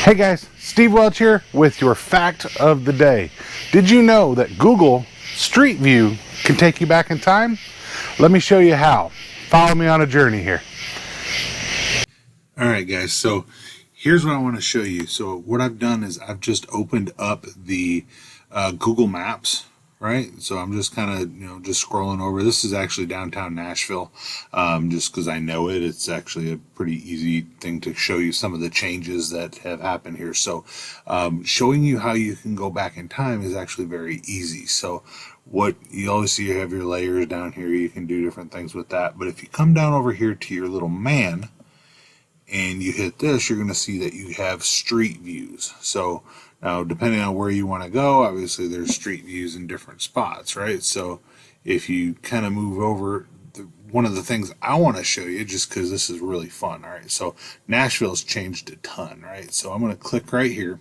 Hey guys, Steve Welch here with your fact of the day. Did you know that Google Street View can take you back in time? Let me show you how. Follow me on a journey here. All right, guys, so here's what I want to show you. So what I've done is I've just opened up the Google Maps, right? So I'm just kind of, just scrolling over. This is actually downtown Nashville, just because I know it. It's actually a pretty easy thing to show you some of the changes that have happened here. So showing you how you can go back in time is actually very easy. So what you always see, you have your layers down here. You can do different things with that. But if you come down over here to your little man, and you hit this, you're going to see that you have street views. So now, depending on where you want to go, obviously there's street views in different spots, right? So if you kind of move over, one of the things I want to show you, just because this is really fun, all right? So Nashville's changed a ton, right? So I'm going to click right here,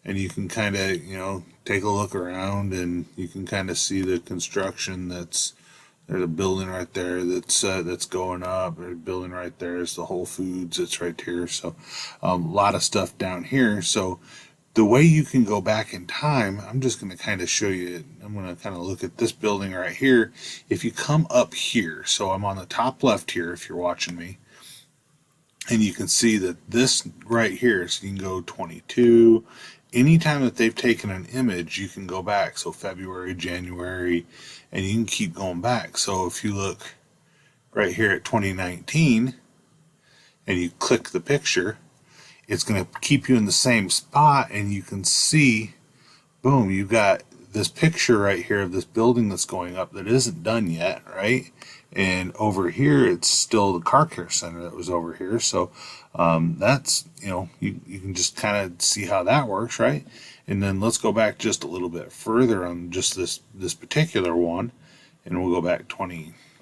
and you can kind of, take a look around, and you can kind of see the construction there's a building right there that's going up. There's a building right there. It's the Whole Foods that's right here. So a lot of stuff down here. So the way you can go back in time, I'm just going to kind of show you. I'm going to kind of look at this building right here. If you come up here, so I'm on the top left here if you're watching me, and you can see that this right here, so you can go 22. Anytime that they've taken an image, you can go back. So February, January, and you can keep going back. So if you look right here at 2019 and you click the picture, it's going to keep you in the same spot, and you can see, boom, you've got this picture right here of this building that's going up that isn't done yet, right? And over here, it's still the car care center that was over here. So that's, you can just kind of see how that works, right? And then let's go back just a little bit further on just this particular one, and we'll go back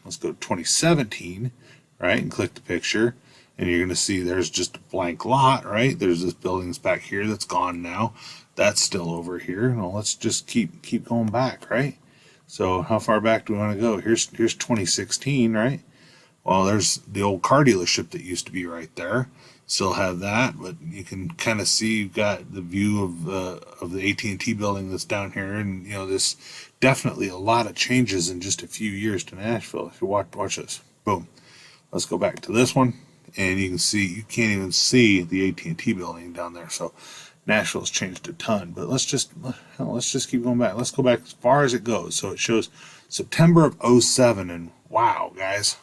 let's go to 2017, right? And click the picture, and you're going to see there's just a blank lot, right? There's this building that's back here that's gone now. That's still over here. Well, let's just keep going back, right? So how far back do we want to go? Here's 2016, right? Well, there's the old car dealership that used to be right there. Still have that, but you can kind of see you've got the view of the AT&T building that's down here, and this definitely a lot of changes in just a few years to Nashville. If you watch this, boom. Let's go back to this one, and you can see you can't even see the AT&T building down there. So Nashville's changed a ton, but let's just keep going back. Let's go back as far as it goes. So it shows September of 07, and wow, guys,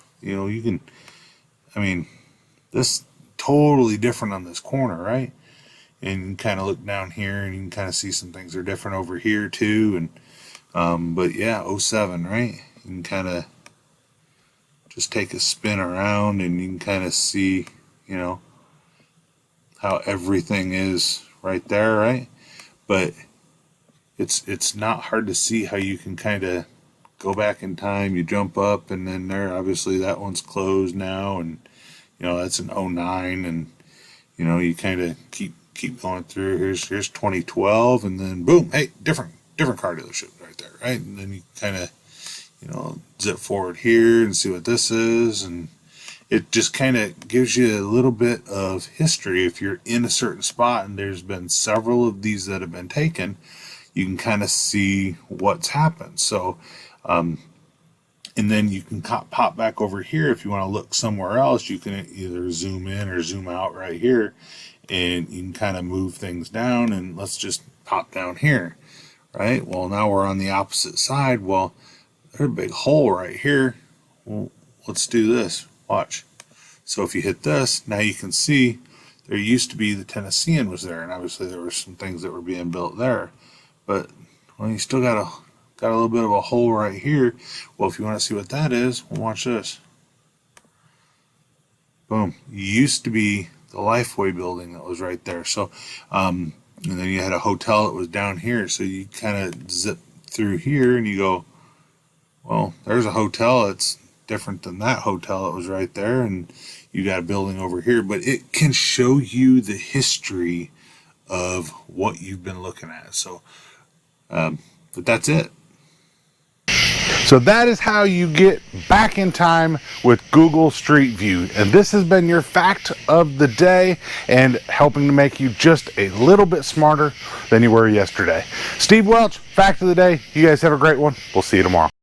this totally different on this corner, right? And you can kind of look down here, and you can kind of see some things are different over here too. And but yeah, 07, right? You can kind of just take a spin around, and you can kind of see, how everything is right there, right? But it's not hard to see how you can kind of go back in time. You jump up, and then there, obviously that one's closed now, and that's an 09, and you kind of keep going through. Here's 2012, and then boom, hey, different car dealership right there, right? And then you kind of zip forward here and see what this is, and it just kind of gives you a little bit of history. If you're in a certain spot and there's been several of these that have been taken, you can kind of see what's happened. So and then you can pop back over here. If you want to look somewhere else, you can either zoom in or zoom out right here, and you can kind of move things down. And let's just pop down here, right? Well, now we're on the opposite side. Well, there's a big hole right here. Well, let's do this. Watch. So if you hit this, now you can see there used to be the Tennessean was there, and obviously there were some things that were being built there. But you still got a little bit of a hole right here. Well, if you want to see what that is, well, watch this. Boom. Used to be the Lifeway building that was right there. So, and then you had a hotel that was down here. So you kind of zip through here, and you go, well, there's a hotel that's different than that hotel that was right there, and you got a building over here. But it can show you the history of what you've been looking at. So, but that's it. So that is how you get back in time with Google Street View. And this has been your fact of the day and helping to make you just a little bit smarter than you were yesterday. Steve Welch, fact of the day. You guys have a great one. We'll see you tomorrow.